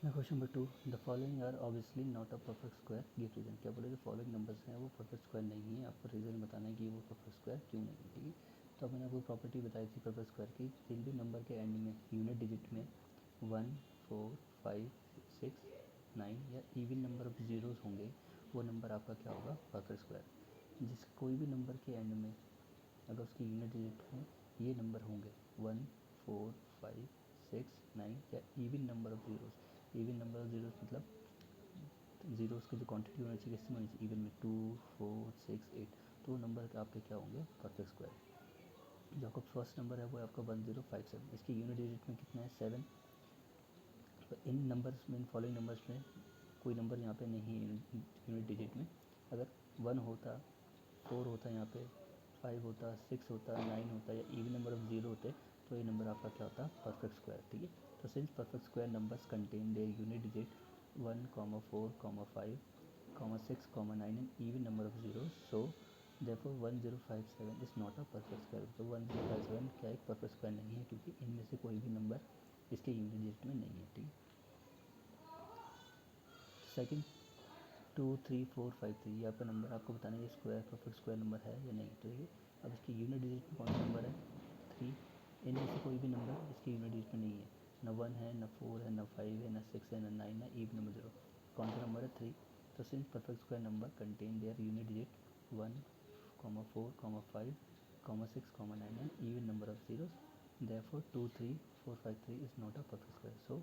ना question number 2, the following are obviously not a perfect square, give reason. क्या बोले, जो फॉलोइंग नंबर्स हैं वो परफेक्ट स्क्वायर नहीं है, आपको रीज़न बताना है कि वो परफेक्ट स्क्वायर क्यों नहीं है। ठीक है, तो मैंने आपको प्रॉपर्टी बताई थी परफेक्ट स्क्वायर की, जिन भी नंबर के एंड में यूनिट डिजिट में 1, 4, 5, 6, 9 या इवन नंबर ऑफ ज़ीरोज़ होंगे, वो नंबर आपका क्या होगा, परफेक्ट स्क्वायर। जिस कोई भी नंबर के एंड में अगर उसकी यूनिट डिजिट में ये नंबर होंगे 1, 4, 5, 6, 9 या even number of zeros, even number of zeros मतलब ज़ीरोज़ की जो क्वांटिटी होनी चाहिए किसमें होनी चाहिए, इवन में 2, 4, 6, 8, तो वो नंबर आपके क्या होंगे, परफेक्ट स्क्वायर। जो आपका फर्स्ट नंबर है वो है आपका 1057, इसकी यूनिट डिजिट में कितना है, 7। तो इन नंबर्स में, इन फॉलोइंग नंबर्स में कोई नंबर यहाँ पे नहीं है यूनिट डिजिट में। अगर 1 होता, 4 होता, यहाँ पे 5 होता, 6 होता, 9 होता या इवन नंबर ऑफ ज़ीरो होते, तो ये नंबर आपका क्या होता, परफेक्ट स्क्वायर। ठीक है, तो since perfect square numbers contain their unit digit 1, 4, 5, 6, 9 and even number of zero, so therefore 1057 is not a perfect square. तो 1057 क्या एक परफेक्ट स्क्वायर नहीं है, क्योंकि इनमें से कोई भी नंबर इसके यूनिट डिजिट में नहीं है। ठीक है, सेकंड 2, 3, 4, 5, 3 ये आपका नंबर, आपको बताना है ये स्क्वायर परफेक्ट स्क्वायर नंबर है या नहीं। तो ये अब इसकी यूनिट डिजिट में कौन सा नंबर है, 3। इनमें से कोई भी नंबर इसकी यूनिट डिजिट में नहीं है, ना 1 है, ना 4 है, ना 5 है, ना 6 है, ना 9, ना इवन नंबर 0। कौन सा नंबर है, 3। तो since perfect square number contain their unit digit 1, 4, 5, 6, 9 and even number of zeros, therefore 2, 3, 4, 5, 3 is not a perfect square. So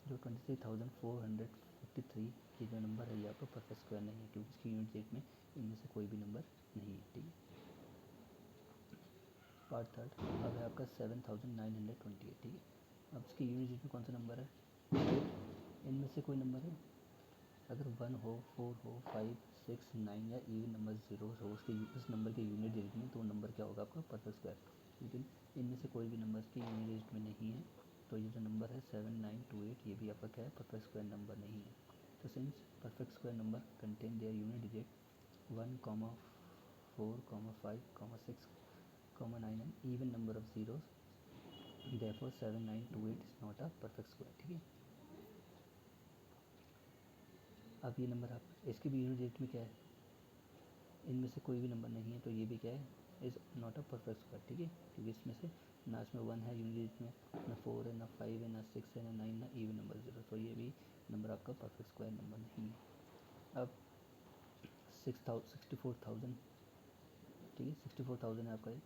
जो 23,453 की जो नंबर है ये आपका परफेक्ट स्क्वायर नहीं है, क्योंकि इसकी यूनिट डिजिट में इनमें से कोई भी नंबर नहीं है। ठीक है, पार्ट थर्ड अब है आपका 7,928। ठीक है, अब इसकी यूनिट डिजिट में कौन सा नंबर है, इनमें से कोई नंबर है, अगर 1 हो, 4 हो, 5, 6, 9 या इवन नंबर ज़ीरोज़ हो उसके इस नंबर के यूनिट डिजिट में, तो वो नंबर क्या होगा, आपका परफेक्ट स्क्वायर। लेकिन इनमें से कोई भी नंबर इसके यूनिट डिजिट में नहीं है, तो ये जो नंबर है 7928 ये भी आपका क्या है, परफेक्ट स्क्वायर नंबर नहीं है। तो since perfect square number contain their unit digit 1, 4, 5, 6, 9 and even number of zeros, therefore 7928 is not a perfect square. ठीक है, अब ये नंबर आप इसकी भी यूनिट डिजिट में क्या है, इनमें से कोई भी नंबर नहीं है, तो ये भी क्या है, is not a perfect square. ठीक है, क्योंकि इसमें से ना इसमें 1 है यूनिट डिजिट में, ना 4 है, ना 5 है, ना 6 है, ना 9, ना इवन नंबर 0, तो ये भी नंबर आपका परफेक्ट स्क्वायर नंबर नहीं है। अब 64,000, ठीक है, 64,000 है आपका ये।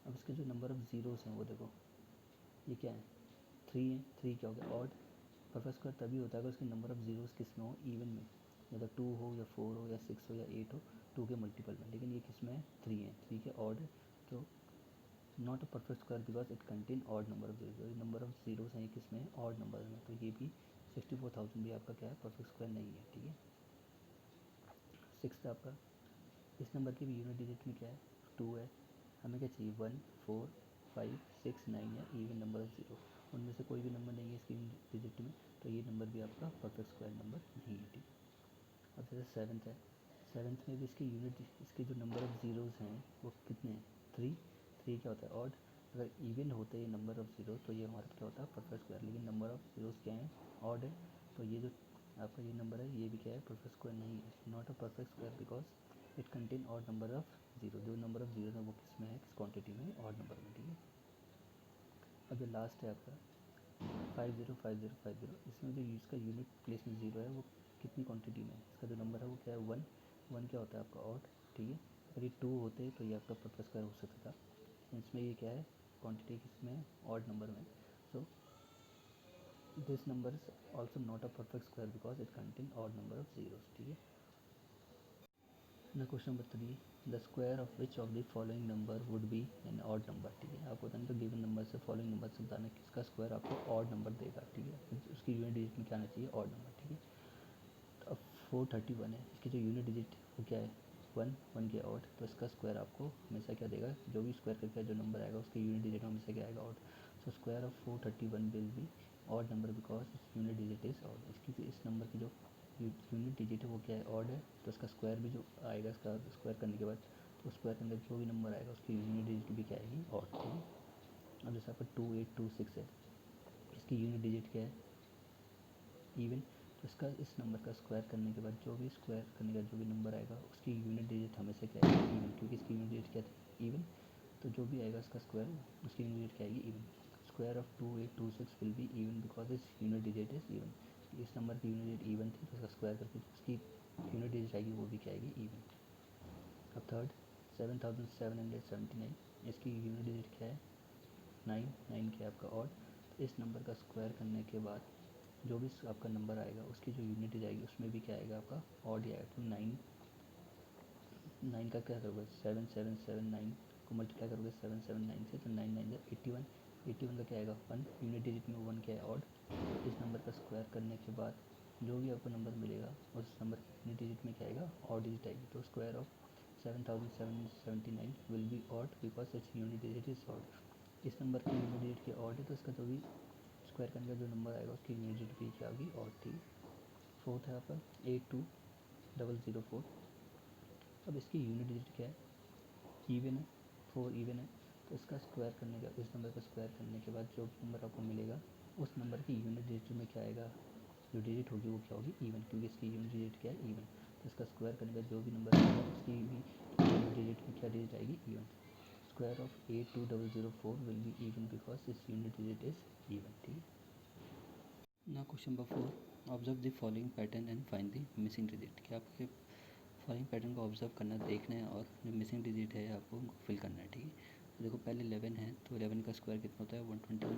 अब इसके जो नंबर ऑफ ज़ीरोज़ हैं वो देखो, ये क्या है, 3 है। 3 क्या हो गया, ऑड। परफेक्ट स्क्वायर तभी होता है अगर उसके नंबर ऑफ ज़ीरोज़ किस में हो, इवन में, या तो 2 हो या 4 हो या 6 हो या 8 हो, 2 के मल्टीपल में। लेकिन ये किस में है, 3 है, 3 के ऑड है, तो not a perfect square because it contain odd number of zero. Number of zeros हैं किस में, ऑड नंबर में, तो ये भी 64,000 भी आपका क्या है, परफेक्ट स्क्वायर नहीं है। ठीक है, सिक्स आपका, इस नंबर की भी यूनिट डिजिट में क्या है, 2 है। हमें क्या चाहिए, 1, 4, 5, 6, 9 या इवन नंबर ऑफ ज़ीरो, उनमें से कोई भी नंबर नहीं है इसकी डिजिट में, तो ये नंबर भी आपका परफेक्ट स्क्वायर नंबर नहीं है। ठीक है, अब जैसे सेवन्थ है, सेवन्थ में भी इसकी यूनिट, इसके जो नंबर ऑफ़ ज़ीरोज़ हैं वो कितने हैं, 3। 3 क्या होता है, ऑड। अगर इवन होते हैं नंबर ऑफ़ ज़ीरो तो ये हमारा क्या होता है, परफेक्ट स्क्वायर। लेकिन नंबर ऑफ़ ज़ीरोज़ क्या है, ऑड है, तो ये जो आपका ये नंबर है ये भी क्या है, परफेक्ट स्क्वायर नहीं है, not a perfect square because it contain odd number of zero. जो नंबर ऑफ़ ज़ीरो है वो किस में है, किस क्वान्टिटी में, ऑड नंबर में। ठीक है, अब जो लास्ट है आपका 505050, इसमें जो इसका यूनिट प्लेस में ज़ीरो है वो कितनी क्वांटिटी में है, इसका जो नंबर है वो क्या है, 1। 1 क्या होता है आपका, ऑड। ठीक है, अगर ये 2 होते तो ये आपका परफेक्ट स्क्वायर हो सकता था, इसमें ये क्या है, क्वांटिटी किसमें है, ऑड नंबर में। So this number is also not a perfect square because it contain odd number of zeros. ठीक है, ना question number 3, the square of which of the following number would be an odd number. ठीक है, आपको बताना तो given number से, following number से बताना किसका स्क्वायर आपको ऑड नंबर देगा। ठीक है, उसकी यूनिट डिजिट में क्या आना चाहिए, ऑड नंबर। ठीक है, तो अब 431 है, इसकी जो यूनिट डिजिट वो क्या है, 1। 1 के ऑड, तो इसका स्क्वायर आपको हमेशा क्या देगा, जो भी स्क्वायर करके जो नंबर आएगा उसकी यूनिट डिजिट हमेशा क्या आएगा, odd. So square of 431 will be odd number because its unit digit is odd. इसकी इस नंबर की जो यूनिट डिजिट है वो क्या है, ऑड है, तो इसका स्क्वायर भी जो आएगा, इसका स्क्वायर करने के बाद, तो स्क्वायर के अंदर जो भी नंबर आएगा उसकी यूनिट डिजिट भी क्या आएगी, ऑड। ठीक है, अब जैसे आपका 2826 है, इसकी यूनिट डिजिट क्या है, इवन, तो इसका इस नंबर का स्क्वायर करने के बाद जो भी स्क्वायर करने का जो भी नंबर आएगा उसकी यूनिट डिजिट हमेशा क्या आएगी, इवन, क्योंकि इसकी यूनिट डिजिट क्या थी, इवन। तो जो भी आएगा उसका स्क्वायर उसकी यूनिट डिजिट क्या आएगी, even. Square of 2826 will be even because इस यूनिट डिजिट इज इवन। इस नंबर की यूनिट डिजिट इवन थी तो उसका स्क्वायर करके उसकी यूनिट डिजिट आएगी वो भी क्या आएगी, इवन। अब थर्ड 7779, इसकी यूनिट डिजिट क्या है, 9, 9 क्या है आपका ऑड। तो इस नंबर का स्क्वायर करने के बाद जो भी आपका नंबर आएगा उसकी जो यूनिट डिजिट आएगी उसमें भी क्या आएगा आपका ऑड ही आएगा। तो 9 का क्या करोगे, 7779 को मल्टीप्लाई करोगे 779 से, तो 9 9 81, 81 का क्या आएगा 1, यूनिट डिजिट में 1 क्या है ऑड। तो इस नंबर का स्क्वायर करने के बाद जो भी आपको नंबर मिलेगा उस नंबर की यूनिट डिजिट में क्या आएगा, ऑड डिजिट आएगी। तो square of 7779 will be odd because its unit digit is odd. इस नंबर की यूनिट डिजिट की ऑड है तो इसका जो भी स्क्वायर करने का जो नंबर आएगा उसकी यूनिट डिजिट भी क्या होगी, ऑड थी। फोर्थ है आपका 82004। अब इसकी यूनिट डिजिट क्या है, इवन है, 4 इवन है। तो इसका स्क्वायर करने का, इस नंबर का स्क्वायर करने के बाद जो नंबर आपको मिलेगा उस नंबर की यूनिट डिजिट में क्या आएगा, जो डिजिट होगी वो क्या होगी, इवन, क्योंकि इसकी यूनिट डिजिट क्या है, इवन। तो इसका स्क्वायर करने का जो भी नंबर आएगा उसकी भी यूनिट डिजिट में क्या डिजिट आएगी, even. Square of 82004 will be even because इस यूनिट डिजिट इज इवन, ठीक है। ना question number 4, observe the following pattern and find the missing digit. क्या आपके फॉलोइंग पैटर्न को ऑब्जर्व करना, देखना है और जो मिसिंग डिजिट है आपको फिल करना है, ठीक है। तो देखो पहले 11 है तो 11 का स्क्वायर कितना होता है, 121।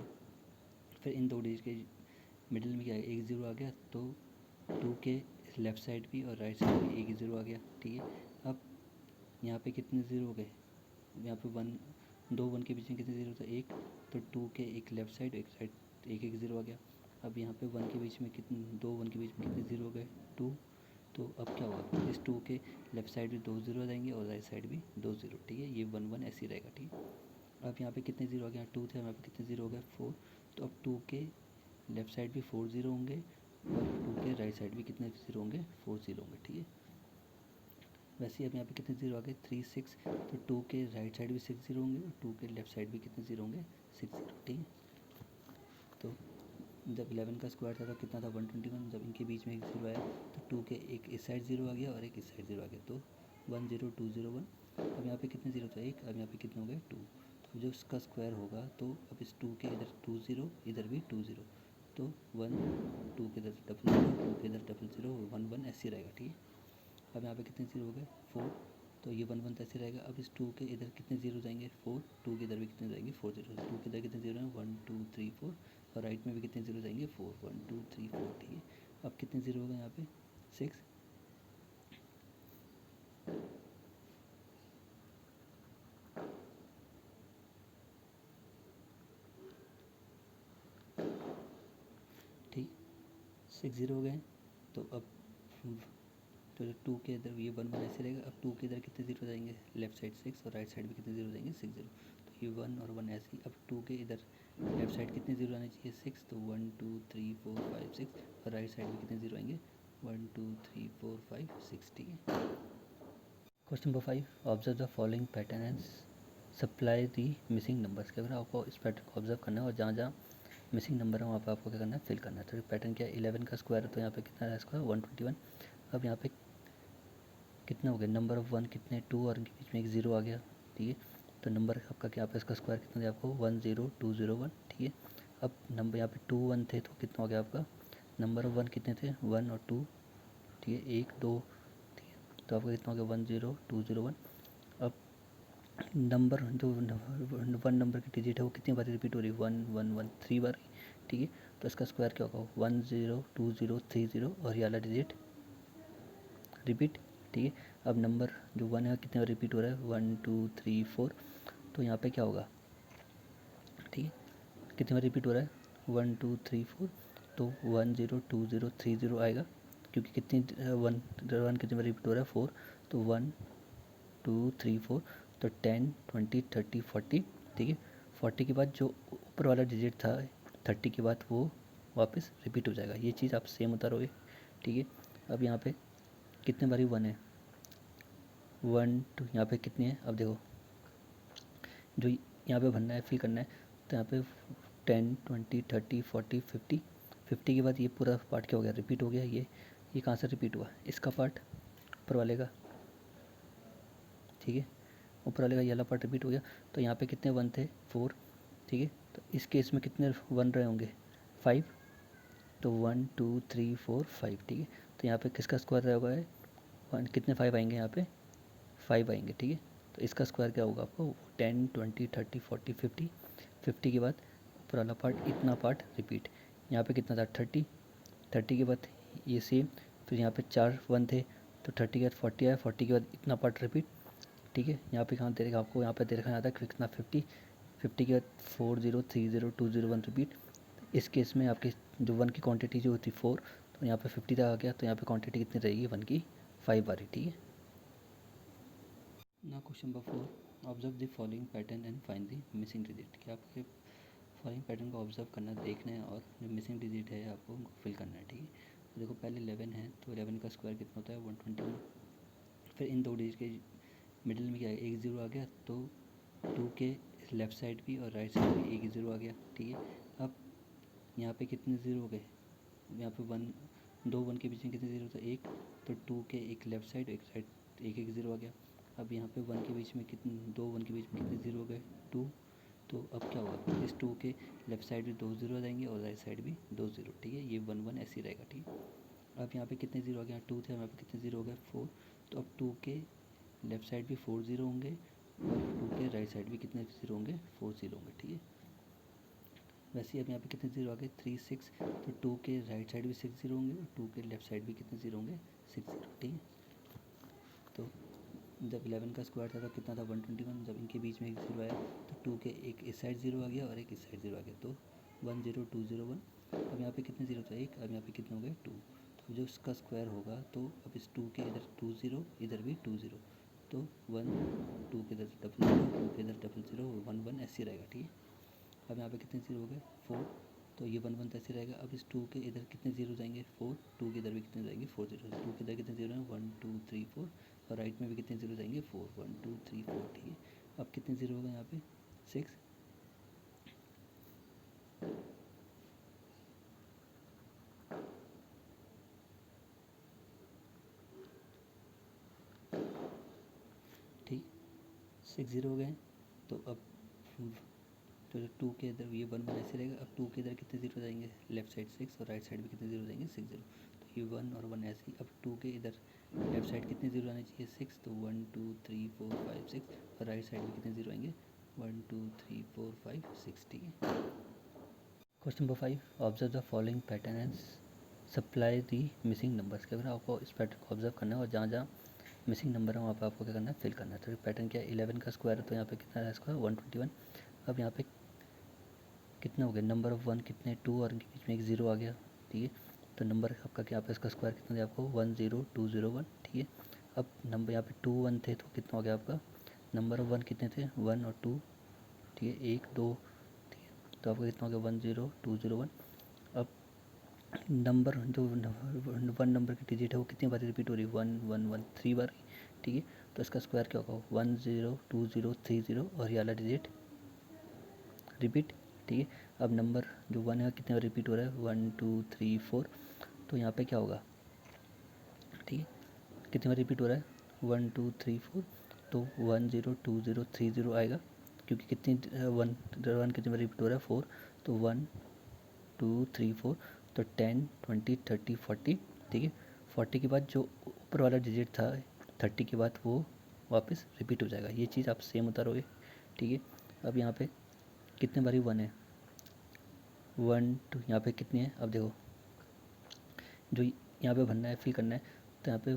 फिर इन दो डिजिट के मिडिल में क्या है, एक ज़ीरो आ गया, तो 2 के लेफ़्ट साइड भी और राइट साइड भी एक ही ज़ीरो आ गया, ठीक है। अब यहाँ पे कितने ज़ीरो हो गए, यहाँ पे 1, 2 1 के बीच में कितने ज़ीरो था, एक। तो 2 के एक लेफ़्ट साइड एक साइड एक एक ज़ीरो आ गया। अब यहाँ पे 1 के बीच में कितने, 2 1 के बीच में कितने ज़ीरो हो गए, 2। तो अब क्या होगा, इस 2 के लेफ़्ट साइड भी 2 ज़ीरो आ जाएंगे और राइट साइड भी 2 ज़ीरो, ठीक है। ये 1 1 ऐसे ही रहेगा, ठीक है। अब यहाँ पे कितने ज़ीरो आ गया, 2 थे, यहाँ पे कितने ज़ीरो हो गए, 4। तो अब 2 के लेफ़्ट साइड भी 4 ज़ीरो होंगे और 2 के राइट साइड भी कितने ज़ीरो होंगे, 4 ज़ीरो होंगे, ठीक है। वैसे ही अब यहाँ पे कितने ज़ीरो आ गए, 3 6। तो 2 के राइट साइड भी 6 ज़ीरो होंगे और 2 के लेफ़्ट साइड भी कितने ज़ीरो होंगे, 6 ज़ीरो, ठीक है। तो जब 11 का स्क्वायर था तो कितना था, 121। जब इनके बीच में एक ज़ीरो आया तो 2 के एक इस साइड ज़ीरो आ गया और एक इस साइड ज़ीरो आ गया, तो 1 0 2 0 1। अब यहाँ पे कितने ज़ीरो था, एक। अब यहाँ पे कितने हो गए, 2। तो जो इसका स्क्वायर होगा तो अब इस 2 के इधर 2 0, इधर भी 2 0, तो 1 2 के इधर डबल ज़ीरो, 2 के इधर डबल ज़ीरो, 1 1 ऐसे रहेगा, ठीक है। अब यहाँ पे कितने ज़ीरो हो गए, 4। तो ये 1 1 तो ऐसे रहेगा। अब इस 2 के इधर कितने ज़ीरो जाएंगे, 4। 2 के इधर भी कितने जाएंगे, 4 ज़ीरो। 2 के इधर कितने ज़ीरो हैं, 1 2 3 4। और राइट में भी कितने ज़ीरो जाएंगे, 4 1 2 3 4, ठीक है। अब कितने ज़ीरो हो गए यहाँ पे, 6। ठीक, 6 ज़ीरो हो गए। तो अब तो 2 के इधर ये 1 1 ऐसे रहेगा। अब 2 के इधर कितने ज़ीरो जाएंगे, लेफ्ट साइड 6 और राइट साइड भी कितने ज़ीरो जाएंगे, 6 ज़ीरो। तो ये 1 और 1 ऐसे ही। अब 2 के इधर लेफ्ट साइड कितने ज़ीरो आने चाहिए, 6। तो 1 2 3 4 5 6 और राइट साइड में कितने ज़ीरो आएंगे, 1 2 3 4 5 6, ठीक है। Question number 5, observe the following pattern and supply the missing numbers. के अगर आपको इस पैटर्न को ऑब्जर्व करना है और जहाँ जहाँ मिसिंग नंबर है वहाँ पर आपको क्या करना है, फिल करना है। तो पैटर्न क्या है, 11 का स्क्वायर है तो यहाँ पे कितना है स्क्वायर, 121। अब यहाँ पे कितना हो गया, नंबर ऑफ 1 कितने, 2 और इनके बीच में एक ज़ीरो आ गया, ठीक है। तो नंबर आपका क्या पे इसका स्क्वायर कितना दिया आपको, 1 0 2 0 1, ठीक है। अब नंबर यहाँ पे 2 1 थे तो कितना हो गया आपका, नंबर ऑफ 1 कितने थे, 1 और 2, ठीक है, 1 2, ठीक है। तो आपका कितना हो गया, 1 0 2 0 1। अब नंबर जो 1 नंबर की डिजिट है वो कितनी बार रिपीट हो रही है, 1 1 1 3 बार, ठीक है। तो इसका स्क्वायर क्या होगा, 1 0 2 0 3 0 और ये वाला डिजिट रिपीट, ठीक है। अब नंबर जो 1 है कितने बार रिपीट हो रहा है, 1 2 3 4। तो यहाँ पे क्या होगा, ठीक है, कितने बार रिपीट हो रहा है, 1 2 3 4। तो 1 0 2 0 3 0 आएगा, क्योंकि कितनी 1 कितने बार रिपीट हो रहा है, 4। तो 1 2 3 4। तो 10 20 30 40, ठीक है। 40 के बाद जो ऊपर वाला डिजिट था 30 के बाद वो वापस रिपीट हो जाएगा। ये चीज़ आप सेम उतारोगे, ठीक है। अब यहाँ पे कितने बारी 1 है, 1 2, यहाँ पे कितनी है, अब देखो जो यहाँ पे भरना है, फिल करना है। तो यहाँ पे 10 20 30 40 50 50 के बाद ये पूरा पार्ट क्या हो गया, रिपीट हो गया। ये कहाँ से रिपीट हुआ, इसका पार्ट ऊपर वाले का, ठीक है, ऊपर वाले का ये वाला पार्ट रिपीट हो गया। तो यहाँ पे कितने 1 थे, 4, ठीक है। तो इस केस में कितने 1 रहे होंगे, 5। तो 1 2 3 4 5, ठीक है। तो यहाँ पे किसका स्क्वायर रहा हुआ है, 1, कितने 5 आएंगे यहाँ पे, 5 आएंगे, ठीक है। तो इसका स्क्वायर क्या होगा आपको, 10 20 30 40 50। 50 के बाद ऊपर वाला पार्ट, इतना पार्ट रिपीट। यहाँ पे कितना था, 30। 30 के बाद ये सेम, फिर यहाँ पे 4 1 थे, तो 30 के बाद 40 आया। 40 के बाद इतना पार्ट रिपीट, ठीक है। यहाँ पे कहाँ देखा आपको, यहाँ पे देखा जाता है कितना 50। 50 के बाद 4 0 3 0 2 0 1 रिपीट। इस केस में आपकी जो 1 की क्वांटिटी जो होती 4, तो यहाँ पे 50 तक आ गया। तो यहाँ पे क्वांटिटी कितनी रहेगी, 1 की 5 आ रही, ठीक है। ना question number 4, observe the following pattern and find the missing digit. क्या आपको फॉलोइंग पैटर्न को ऑब्जर्व करना, देखना है, और जो मिसिंग डिजिट है आपको उनको फिल करना है, ठीक है। तो देखो पहले 11 है, तो 11 का स्क्वायर कितना होता है, 121। फिर इन दो डिजिट के मिडिल में क्या है, एक ज़ीरो आ गया। तो 2 के लेफ़्ट साइड भी और राइट साइड भी एक ही ज़ीरो आ गया, ठीक है। अब यहाँ पे कितने ज़ीरो हो गए, यहाँ पे 1, 2 1 के बीच में कितने ज़ीरो था, एक। तो 2 के एक लेफ़्ट साइड एक साइड एक एक ज़ीरो आ गया। अब यहाँ पे 1 के बीच में कितने, 2 1 के बीच में कितने ज़ीरो हो गए, 2। तो अब क्या होगा, इस 2 के लेफ़्ट साइड भी 2 ज़ीरो आ जाएंगे और राइट साइड भी 2 ज़ीरो, ठीक है। ये 1 1 ऐसे ही रहेगा, ठीक है। अब यहाँ पे कितने ज़ीरो आ गया, 2 थे, यहाँ पे कितने ज़ीरो हो गए, 4। तो अब 2 के लेफ़्ट साइड भी 4 ज़ीरो होंगे और 2 के राइट साइड भी कितने ज़ीरो होंगे, 4 ज़ीरो होंगे, ठीक है। वैसे ही अब यहाँ पे कितने ज़ीरो आ गए, 3 6। तो 2 के राइट साइड भी 6 ज़ीरो होंगे और 2 के लेफ़्ट साइड भी कितने ज़ीरो होंगे, 6 ज़ीरो, ठीक है। तो जब 11 का स्क्वायर था तब कितना था, 121। जब इनके बीच में एक ज़ीरो आया तो 2 के एक इस साइड ज़ीरो आ गया और एक इस साइड ज़ीरो आ गया, तो 1 0 2 0 1। अब यहाँ पे कितने ज़ीरो था, एक। अब यहाँ पे कितने हो गए, 2। तो जो इसका स्क्वायर होगा, तो अब इस 2 के इधर 2 0, इधर भी 2 0। तो 1 2 के इधर डबल ज़ीरो, 2 के इधर डबल ज़ीरो, 1 1 ऐसे रहेगा, ठीक है। अब यहाँ पे कितने ज़ीरो हो गए, 4। तो ये 1 1 ऐसे रहेगा। अब इस 2 के इधर कितने ज़ीरो जाएंगे, 4। 2 के इधर भी कितने जाएंगे, 4 ज़ीरो। 2 के इधर कितने ज़ीरो हैं, 1 2 3 4। और राइट में भी कितने ज़ीरो जाएंगे, 4 1 2 3 4, ठीक है। अब कितने ज़ीरो हो गए यहाँ पे, 6। ठीक, 6 ज़ीरो हो गए। तो अब तो 2 के इधर ये 1 1 ऐसे रहेगा। अब 2 के इधर कितने ज़ीरो जाएंगे, लेफ्ट साइड 6 और राइट साइड भी कितने ज़ीरो जाएंगे, 6 ज़ीरो। तो ये 1 और 1 ऐसे ही। अब 2 के इधर लेफ्ट साइड कितने ज़ीरो आने चाहिए, 6। तो 1 2 3 4 5 6। और राइट साइड में कितने ज़ीरो आएंगे, 1 2 3 4 5 6, ठीक है। Question number 5, observe the following pattern and supply the missing numbers. क्या करना है आपको, इस पैटर्न को ऑब्जर्व करना है और जहाँ जहाँ मिसिंग नंबर है वहाँ पे आपको क्या करना है, फिल करना है। तो पैटर्न क्या है, 11 का स्क्वायर है, तो यहाँ पे कितना है स्क्वायर, 121। अब यहाँ पे कितने हो गए, नंबर ऑफ 1 कितने, 2 और इनके बीच में एक ज़ीरो आ गया, ठीक है। तो नंबर आपका क्या पे, इसका स्क्वायर कितना दिया आपको, 1 0 2 0 1, ठीक है। अब नंबर यहाँ पे 2 1 थे, तो कितना हो गया आपका, नंबर ऑफ 1 कितने थे, 1 और 2, ठीक है, 1 2, ठीक है। तो आपका कितना हो गया, 1 0 2 0 1। अब नंबर जो 1 नंबर की डिजिट है वो कितनी बार रिपीट हो रही है, 1 1 1 3 बार, ठीक है। तो इसका स्क्वायर क्या होगा, 1 0 2 0 3 0 और ये वाला डिजिट रिपीट, ठीक है। अब नंबर जो 1 है कितने बार रिपीट हो रहा है, 1 2 3 4। तो यहाँ पे क्या होगा, ठीक है, कितने बार रिपीट हो रहा है, 1 2 3 4। तो 1 0 2 0 3 0 आएगा, क्योंकि कितनी 1 कितने बार रिपीट हो रहा है, 4। तो 1 2 3 4। तो 10 20 30 40, ठीक है। 40 के बाद जो ऊपर वाला डिजिट था 30 के बाद वो वापस रिपीट हो जाएगा। ये चीज़ आप सेम उतारोगे, ठीक है। अब यहाँ पे कितने बारी 1 है, 1 2, यहाँ पे कितनी है, अब देखो जो यहाँ पे भरना है, फिल करना है। तो यहाँ पे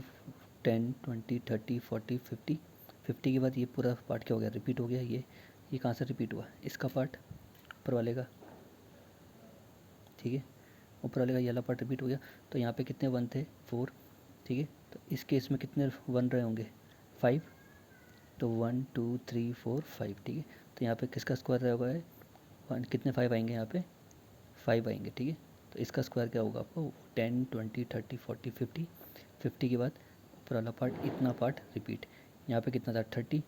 10 20 30 40 50। 50 के बाद ये पूरा पार्ट क्या हो गया, रिपीट हो गया। ये कहाँ से रिपीट हुआ, इसका पार्ट ऊपर वाले का, ठीक है, ऊपर वाले का ये वाला पार्ट रिपीट हो गया। तो यहाँ पे कितने 1 थे, 4, ठीक है। तो इस केस में कितने 1 रहे होंगे, 5। तो 1 2 3 4 5, ठीक है। तो यहाँ पे किसका स्क्वायर रहा हुआ है, 1 कितने 5 आएंगे, यहाँ पे 5 आएंगे, ठीक है। तो इसका स्क्वायर क्या होगा आपको, 10 20 30 40 50। 50 के बाद ऊपर वाला पार्ट, इतना पार्ट रिपीट। यहाँ पे कितना था, 30।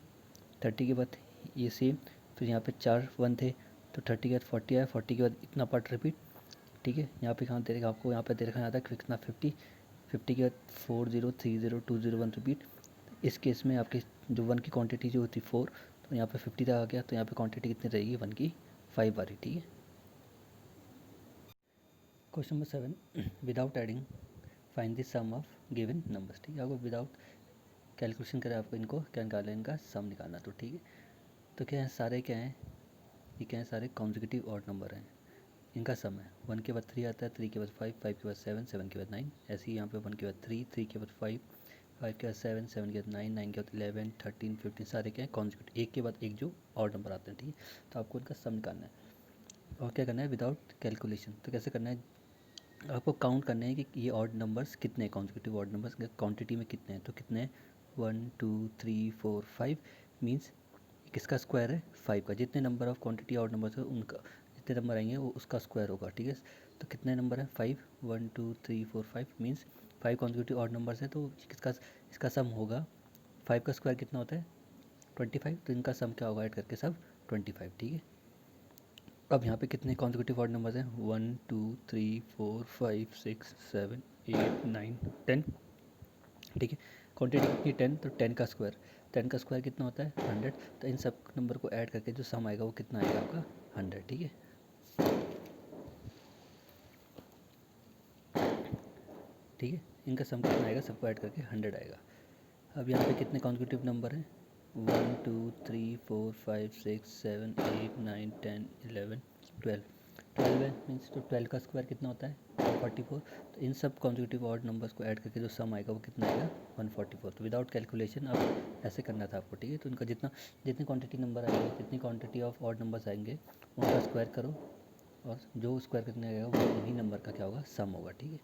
30 के बाद ये सेम, फिर यहाँ पे 4 1 थे, तो 30 के बाद 40 आया। 40 के बाद इतना पार्ट रिपीट। ठीक है। यहाँ पे कहाँ दे रखा आपको, यहाँ पे दे रखा आता है कितना 50, 50 के बाद 40 30 20 1 रिपीट। इस केस में आपकी जो 1 की क्वांटिटी जो होती 4, तो यहाँ पे 50 तक आ गया, तो यहाँ पे क्वांटिटी कितनी रहेगी 1 की 5 आ रही। ठीक है। Question number 7, without adding find the sum of given numbers. ठीक है, आपको विदाउट कैलकुलेशन करें आपको इनको क्या निकालना है, इनका सम निकालना। तो ठीक है, तो क्या है सारे क्या हैं, ये क्या है सारे कॉन्जिक्यूटिव ऑड नंबर हैं, इनका सम है। 1 के बाद 3 आता है, 3 के बाद 5, 5 के बाद 7, 7 के बाद 9। ऐसे ही यहाँ पे 1 के बाद 3, 3 के बाद 5, 5 के बाद 7, 7 के बाद 9, 9 के बाद 11, 13, 15 सारे क्या है कॉन्जिक्यूटिव, एक के बाद एक जो ऑड नंबर आते हैं। ठीक है, तो आपको इनका सम निकालना है और क्या करना है विदाउट कैलकुलेशन। तो कैसे करना है, आपको काउंट करना है कि ये ऑड नंबर्स कितने हैं, कॉन्जिक्यूटिव ऑड नंबर्स क्वांटिटी में कितने हैं। तो कितने हैं 1 2 3 4 5 मीन्स किसका स्क्वायर है 5 का। जितने number of quantity odd numbers है उनका जितने नंबर आएंगे वो उसका स्क्वायर होगा। ठीक है, तो कितने नंबर है 5, 1 2 3 4 5 मीन्स 5 कॉन्जिक्यूटिव ऑड नंबर्स है, तो किसका इसका सम होगा 5 का स्क्वायर कितना होता है 25, तो इनका सम क्या होगा ऐड करके सब 25। ठीक है, अब यहाँ पे कितने कॉन्जिक्यूटिव ऑड नंबर्स हैं 1 2 3 4 5 6 7 8 9 10। ठीक है, क्वांटिटी कितनी 10, तो 10 का स्क्वायर, 10 का स्क्वायर कितना होता है 100। तो इन सब नंबर को ऐड करके जो सम आएगा वो कितना आएगा आपका 100। ठीक है, ठीक है, इनका सम कितना आएगा सबको ऐड करके 100 आएगा। अब यहाँ पे कितने कॉन्जिक्यूटिव नंबर हैं 1 2 3 4 5 6 7 8 9 10 11 12। 12 है मीन्स तो 12 का स्क्वायर कितना होता है 144। तो इन सब कॉन्जिक्यूटिव ऑड नंबर्स को ऐड करके जो सम आएगा वो कितना आएगा 144। तो विदाउट कैलकुलेशन अब ऐसे करना था आपको। ठीक है, तो इनका जितनी क्वांटिटी नंबर आएंगे, जितनी क्वांटिटी ऑफ ऑड नंबर्स आएंगे उनका स्क्वायर करो और जो स्क्वायर कितने आएगा वो उन्हीं नंबर का क्या होगा सम होगा। ठीक है,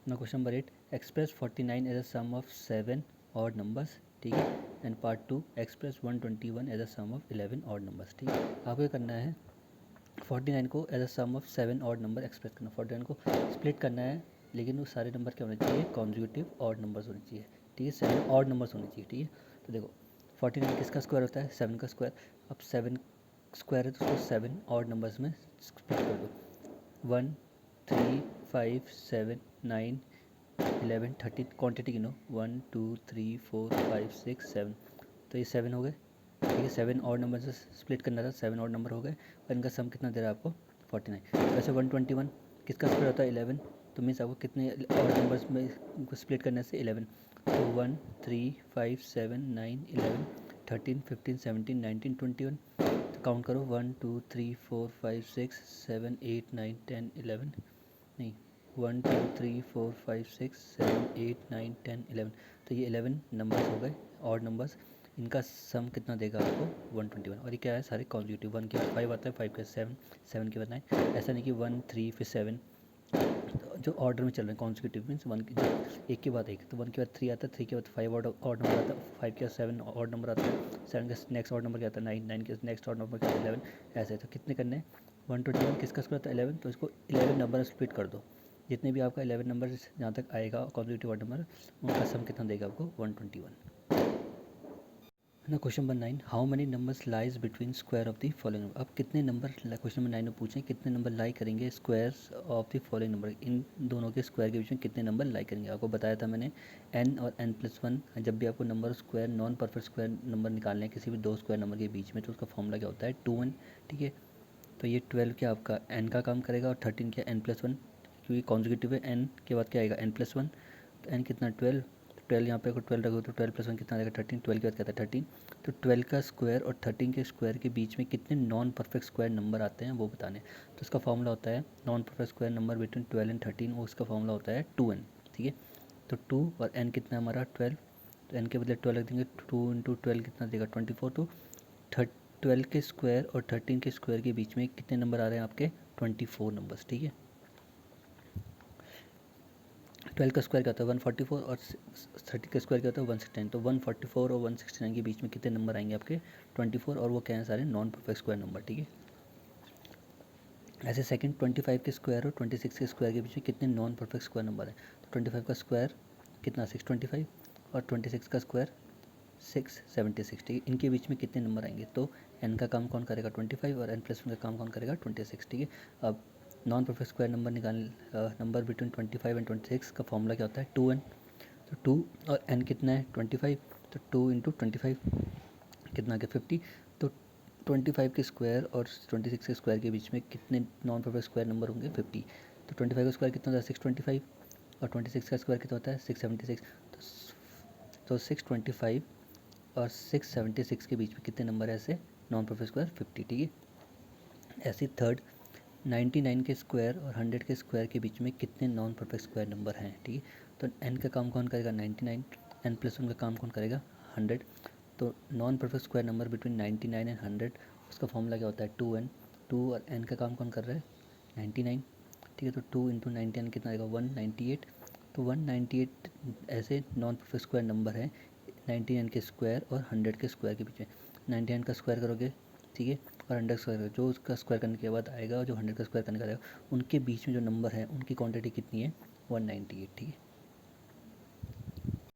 ना question number 8, express 49 as a sum of 7 odd numbers. ठीक है, and part 2 express 121 as a sum of 11 odd numbers. ठीक है, आपको ये करना है 49 को as a sum of 7 odd number express करना, 49 को स्प्लिट करना है, लेकिन वो सारे नंबर क्या होने चाहिए कॉन्जिक्यूटिव ऑड नंबर्स होने चाहिए। ठीक है, 7 ऑड नंबर्स होने चाहिए। ठीक है, तो देखो 49 किसका स्क्वायर होता है 7 का स्क्वायर। अब 7 स्क्वायर है तो उसको 7 ऑड नंबर्स में स्प्लिट कर दो, 1 3 5 7 9 11 13 क्वांटिटी गिनो 1 2 3 4 5 6 7। तो ये 7 हो गए। ठीक है, 7 और नंबर से स्प्लिट करना था, 7 और नंबर हो गए और इनका सम कितना दे रहा है आपको 49। वैसे 121 किसका स्क्वायर होता है 11, तो मीन्स आपको कितने और नंबर्स में स्प्लिट करने से 11। तो 1 3 5 7 9 11 13 15 17 19 21। तो काउंट करो 1 2 3 4 5 6 7 8 9 10 11 नहीं 1 2 3 4 5 6 7 8 9 10 11। तो ये 11 नंबर्स हो गए ऑड नंबर्स, इनका सम कितना देगा आपको 121। और ये क्या है सारे कॉन्जिक्यूटिव, 1 के बाद 5 आता है, 5 के बाद 7, 7 के बाद 9। ऐसा नहीं कि 1 3 फिर 7, तो जो ऑर्डर में चल रहे हैं कॉन्जिक्यूटिव मीन्स 1 के एक के बाद एक, तो 1 के बाद 3 आता है, 3 के बाद 5 ऑड नंबर आता है, 5 के बाद 7 ऑड नंबर आता है, 7 के नेक्स्ट ऑड नंबर क्या आता है 9, 9 के नेक्स्ट ऑड नंबर क्या आता है 11। ऐसे तो कितने करने हैं 121 किसका स्क्वायर आता है 11, तो इसको 11 नंबर स्प्लिट कर दो, जितने भी आपका 11 नंबर जहाँ तक आएगा कॉन्जिक्यूटिव ऑड नंबर उनका सम कितना देगा आपको 121। ना question number 9, how many numbers lies between square of the following number. अब कितने नंबर क्वेश्चन नंबर 9 में पूछें कितने नंबर लाई करेंगे squares of the following number, इन दोनों के स्क्वायर के बीच में कितने नंबर लाई करेंगे। आपको बताया था मैंने n और n+1, जब भी आपको number square non perfect square number निकालने हैं किसी भी दो स्क्वायर नंबर के बीच में, तो उसका फॉर्मूला क्या होता है 2n। ठीक है, तो ये 12 क्या आपका n का काम करेगा और 13 क्या n+1, क्योंकि कॉन्जिक्यूटिव है n के बाद क्या आएगा n+1, तो n कितना 12, 12 यहाँ पे अगर 12 रखो तो 12+1 कितना आएगा 13, 12 के बाद क्या था 13। तो 12 का स्क्वायर और 13 के स्क्वायर के बीच में कितने नॉन परफेक्ट स्क्वायर नंबर आते हैं वो बताने। तो उसका फॉर्मूला होता है non perfect square number between 12 and 13, वो उसका फॉर्मूला होता है 2n। ठीक है, तो 2 और n कितना है हमारा 12, तो n के बदले 12 रख देंगे, 2 × 12 कितना देगा 24। तो 12 के स्क्वायर और 13 के स्क्वायर के बीच में कितने नंबर आ रहे हैं आपके 24 नंबर्स। ठीक है, 12 का स्क्वायर क्या होता है 144 और 30 का स्क्वायर क्या होता है 169। तो 144 और 169 के बीच में कितने नंबर आएंगे आपके 24, और वो क्या है सारे नॉन परफेक्ट स्क्वायर नंबर। ठीक है, ऐसे सेकंड 25 के स्क्वायर और 26 के स्क्वायर के बीच में कितने नॉन परफेक्ट स्क्वायर नंबर है। तो 25 का स्क्वायर कितना 625 और 26 का स्क्वायर 676। ठीक है, इनके बीच में कितने नंबर आएंगे, तो n का काम कौन करेगा 25 और n+1 का काम कौन करेगा 26। ठीक है, अब non perfect square number between 25 and 26 का फॉर्मूला क्या होता है 2n। तो 2 और n कितना है 25, तो 2 इंटू 25 कितना आ गया 50। तो 25 के स्क्वायर और 26 के स्क्वायर के बीच में कितने नॉन परफेक्ट स्क्वायर नंबर होंगे 50। तो 25 का स्क्वायर कितना होता है 625 और 26 का स्क्वायर कितना होता है 676। तो 625 और 676 के बीच में कितने नंबर है ऐसे नॉन परफेक्ट स्क्वायर 50, ठीक है। ऐसे थर्ड 99 के स्क्वायर और 100 के स्क्वायर के बीच में कितने नॉन परफेक्ट स्क्वायर नंबर हैं, ठीक है। तो n का काम कौन करेगा 99, n प्लस 1 का काम कौन करेगा 100। तो non perfect square number between 99 and 100 उसका फॉर्मूला क्या होता है 2n। 2 और n का काम कौन कर रहा है 99, ठीक है। तो 2 इंटू 99 कितना आएगा 198। तो 198 ऐसे नॉन परफेक्ट स्क्वायर नंबर है 99 के स्क्वायर और 100 के स्क्वायर के बीच में। 99 का स्क्वायर करोगे, ठीक है, और 100 स्क्वायर जो उसका स्क्वायर करने के बाद आएगा और जो 100 का स्क्वायर करने का आएगा उनके बीच में जो नंबर है उनकी क्वांटिटी कितनी है 198, ठीक है।